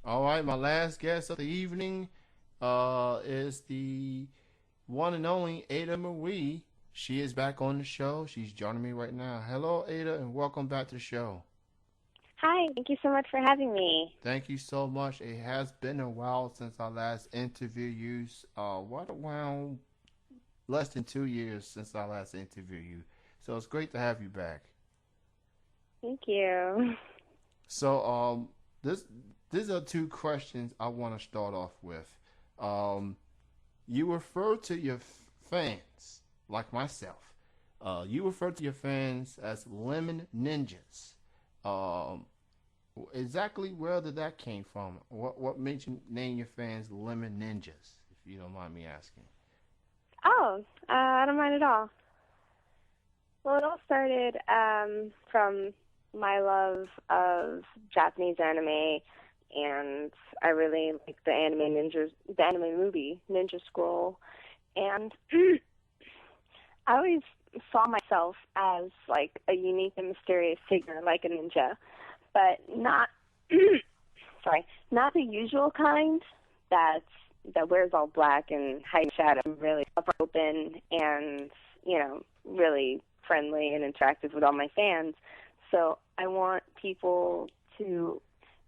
All right, my last guest of the evening is the one and only Ada Marie. She is back on the show. She's joining me right now. Hello, Ada, and welcome back to the show. Hi, thank you so much for having me. Thank you so much. It has been a while since I last interviewed you. Around less than 2 years since I last interviewed you. So it's great to have you back. Thank you. So this these are two questions I want to start off with. Um, you refer to your fans like myself. You refer to your fans as lemon ninjas. Um, exactly where did that came from? What made you name your fans lemon ninjas? If you don't mind me asking. Oh, I don't mind at all. Well, it all started from my love of Japanese anime, and I really like the anime movie Ninja Scroll, and I always saw myself as like a unique and mysterious figure, like a ninja, but not sorry, not the usual kind that's that wears all black and hides shadow. I'm really up open and really friendly and interactive with all my fans. So I want people to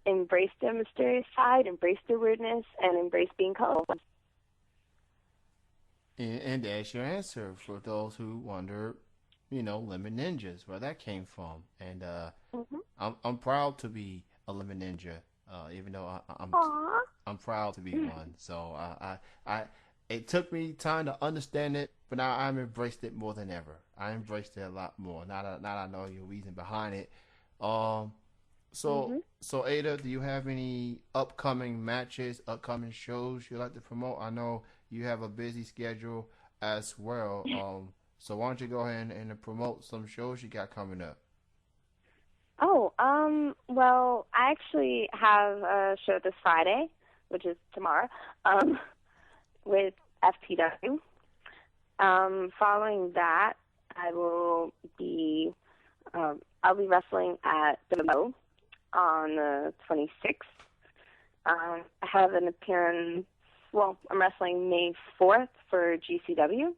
embrace their mysterious side, embrace their weirdness, and embrace being colorful. And that's your answer for those who wonder, lemon ninjas, where that came from. And Mm-hmm. I'm proud to be a lemon ninja, even though Aww. I'm proud to be one. So I it took me time to understand it, but now I'm embraced it more than ever. I embraced it a lot more. Now I know your reason behind it. Um, so Mm-hmm. so Ada, do you have any upcoming matches, upcoming shows you'd like to promote? I know you have a busy schedule as well. So why don't you go ahead and promote some shows you got coming up? Oh, well, I actually have a show this Friday, which is tomorrow, um, with FTW. Following that, I will be, I'll be wrestling at the Mo on the 26th. I have an appearance, well, I'm wrestling May 4th for GCW,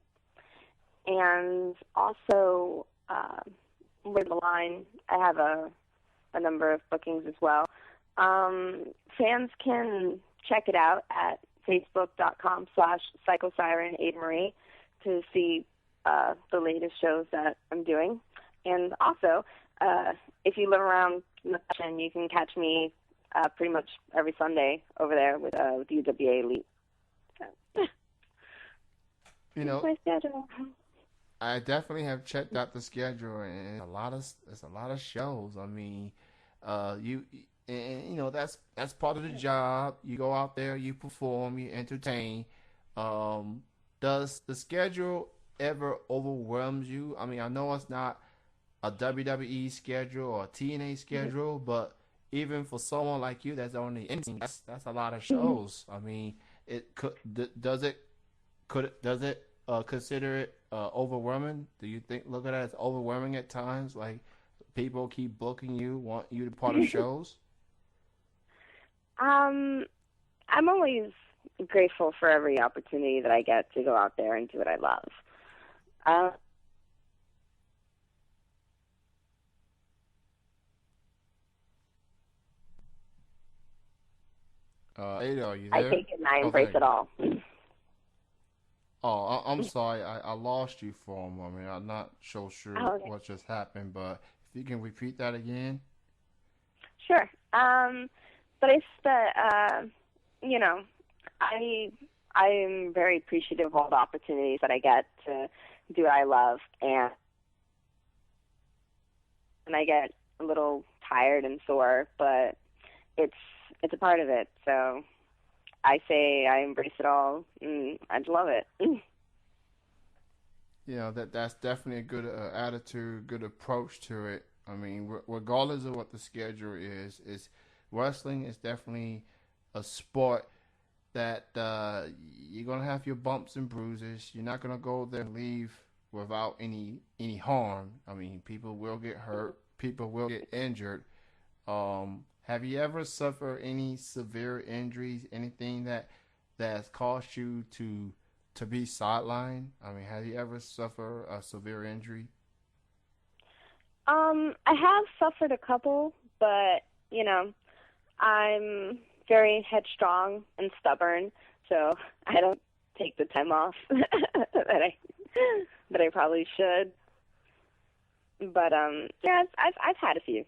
and also, with the line, I have a number of bookings as well. Fans can check it out at facebook.com/psychosiren Ada Marie to see the latest shows that I'm doing. And also, if you live around Mexican, you can catch me pretty much every Sunday over there with UWA Elite. So, You that's know, my schedule. I definitely have checked out the schedule, and it's a lot of shows. I mean, you and that's part of the job. You go out there, you perform, you entertain. Um, does the schedule ever overwhelms you? I mean, I know it's not a WWE schedule or a TNA schedule, but even for someone like you that's only in, that's a lot of shows. I mean, it could does it does it consider it overwhelming? Do you think look at it as overwhelming at times? Like people keep booking you, want you to part of shows. um, I'm always grateful for every opportunity that I get to go out there and do what I love. Uh, Ada, are you I there? take it and I Oh, embrace there you it go. all. Oh, I'm sorry. I lost you for a moment. I'm not so sure Oh, okay. what just happened, but if you can repeat that again. Sure. But it's you know, I I am very appreciative of all the opportunities that I get to do what I love, and I get a little tired and sore, but it's it's a part of it. So I say I embrace it all, and I love it. That's definitely a good attitude, good approach to it. I mean, regardless of what the schedule is wrestling is definitely a sport that you're gonna have your bumps and bruises. You're not gonna go there and leave without any harm. I mean, people will get hurt, people will get injured. Have you ever suffered any severe injuries? Anything that's caused you to be sidelined? I mean, have you ever suffered a severe injury? I have suffered a couple, but you know, I'm very headstrong and stubborn, so I don't take the time off that I probably should. But yeah, I've had a few.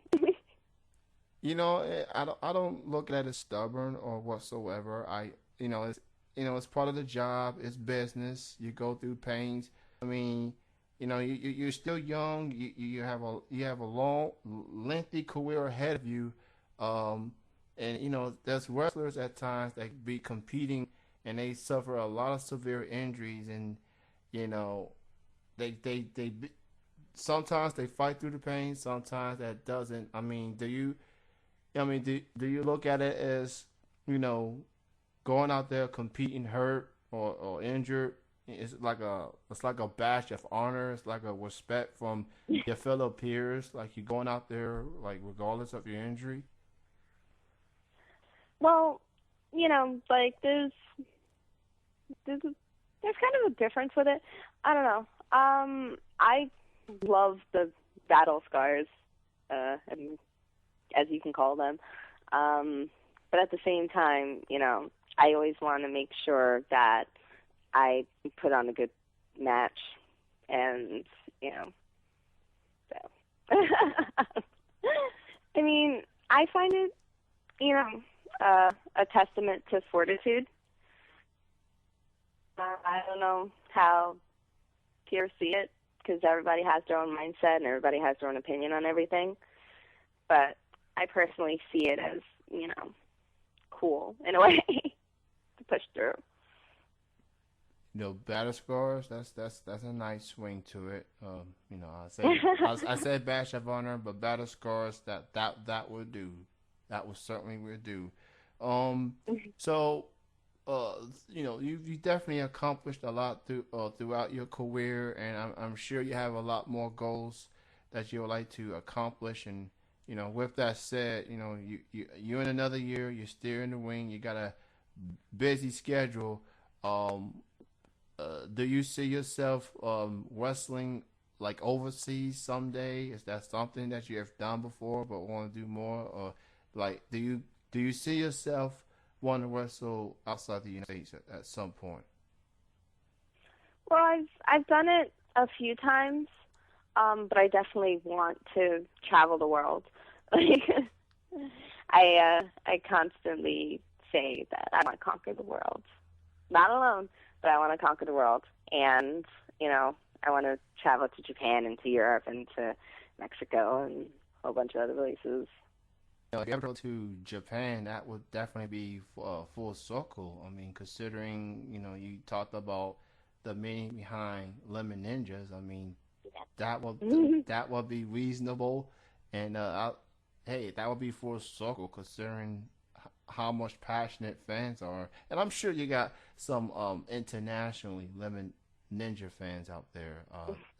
I don't look at it as stubborn or whatsoever. It's part of the job. It's business. You go through pains. I mean, you're still young. You have a long, lengthy career ahead of you. Um, and there's wrestlers at times that be competing and they suffer a lot of severe injuries, and you know they sometimes they fight through the pain. Sometimes that doesn't. I mean, do you look at it as, you know, going out there competing hurt or injured? It's like a badge of honor. It's like a respect from your fellow peers. Like you're going out there like regardless of your injury. Well, like there's kind of a difference with it. I don't know. I love the battle scars, I mean, as you can call them. But at the same time, I always want to make sure that I put on a good match, and so. I mean, I find it, a testament to fortitude. I don't know how peers see it, because everybody has their own mindset and everybody has their own opinion on everything. But I personally see it as, cool in a way to push through. Battle scars. That's a nice swing to it. I said badge of honor, but battle scars that would do. That would certainly would do. Um, so you definitely accomplished a lot throughout your career, and I'm sure you have a lot more goals that you would like to accomplish. And with that said, you in another year, you're still in the ring. You got a busy schedule. Um, do you see yourself wrestling like overseas someday? Is that something that you have done before but want to do more, or like do you see yourself want to wrestle outside the United States at some point? Well, I've done it a few times, but I definitely want to travel the world. Like, I constantly say that I want to conquer the world, not alone, but I want to conquer the world, and I want to travel to Japan and to Europe and to Mexico and a whole bunch of other places. If you ever go to Japan, that would definitely be full circle. I mean, considering you talked about the meaning behind Lemon Ninjas. I mean, that would that would be reasonable, and hey, that would be full circle considering how much passionate fans are, and I'm sure you got some internationally Lemon Ninja fans out there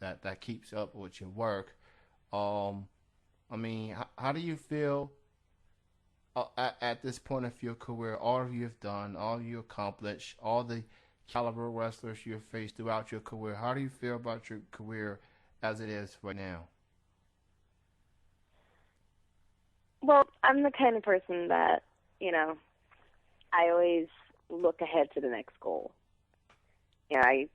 that keeps up with your work. Um, I mean, how do you feel at this point of your career? All you've done, all you accomplished, all the caliber wrestlers you've faced throughout your career. How do you feel about your career as it is right now? Well, I'm the kind of person that, I always look ahead to the next goal. I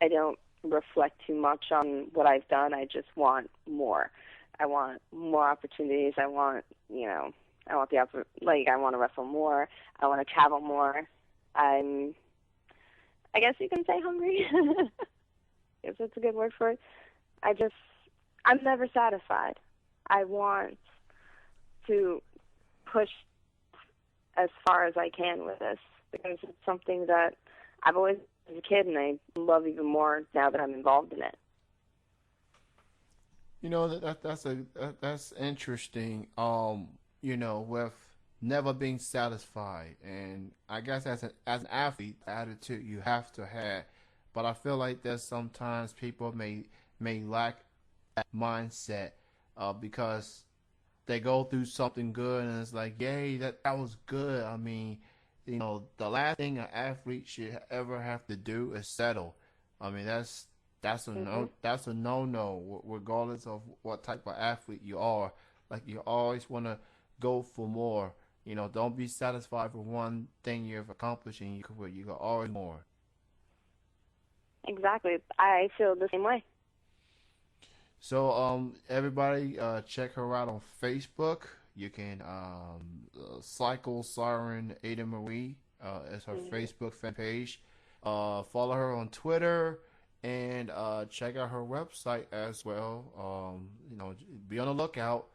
don't reflect too much on what I've done. I just want more. I want more opportunities. I want I want to wrestle more. I want to travel more. I guess you can say hungry. If that's a good word for it. I'm never satisfied. I want to push as far as I can with this, because it's something that I've always as a kid, and I love even more now that I'm involved in it. That's interesting. With never being satisfied, and I guess as an athlete, the attitude you have to have. But I feel like there's sometimes people may lack that mindset because they go through something good and it's like, yay, that was good. I mean, the last thing an athlete should ever have to do is settle. I mean, that's a Mhm. no, regardless of what type of athlete you are. Like, you always want to go for more. Don't be satisfied with one thing you've accomplished in your career. You can always more. Exactly. I feel the same way. So, everybody, check her out on Facebook. You can cycle siren Ada Marie as her Mhm. Facebook fan page. Follow her on Twitter and check out her website as well. Be on the lookout.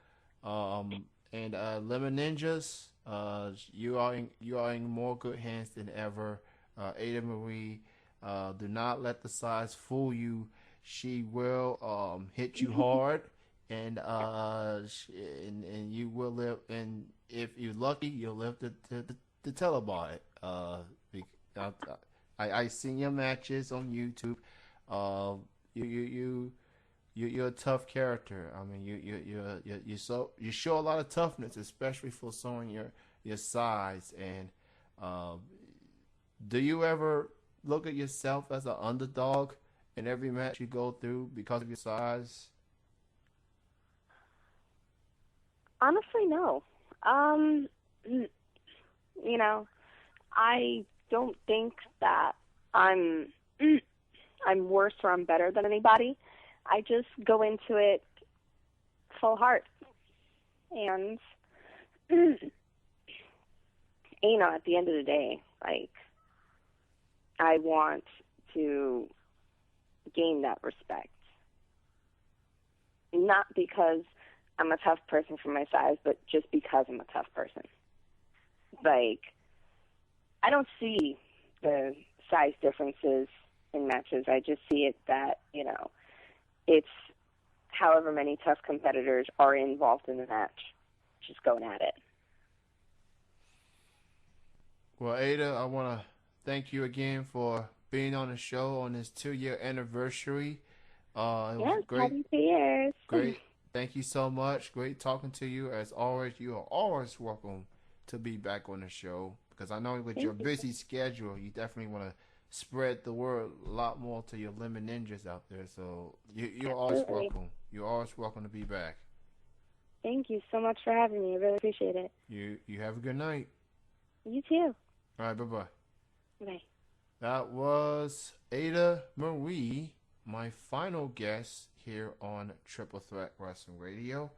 And Lemon Ninjas, you are in more good hands than ever. Ada Marie, do not let the size fool you. She will hit you hard, and and you will live. And if you're lucky, you'll live to tell about it. I seen your matches on YouTube. Uh, you you you you're a tough character. I mean, you show a lot of toughness, especially for someone your size. And um, do you ever look at yourself as an underdog in every match you go through because of your size? Honestly, no. Um, n- you know, I don't think that I'm I'm worse or I'm better than anybody. I just go into it full heart, and at the end of the day, like, I want to gain that respect, not because I'm a tough person for my size, but just because I'm a tough person. Like, I don't see the size differences in matches. I just see it that, it's however many tough competitors are involved in the match, just going at it. Well, Ada, I want to thank you again for being on the show on this 2 year anniversary. It was Yes, great. happy 2 years. Great. Thank you so much. Great talking to you. As always, you are always welcome to be back on the show, because I know with your Thank you. busy schedule, you definitely want to spread the word a lot more to your lemon ninjas out there. So you're always Absolutely. welcome. You're always welcome to be back. Thank you so much for having me. I really appreciate it. You have a good night. You too. All right, bye bye. Bye. That was Ada Marie, my final guest here on Triple Threat Wrestling Radio.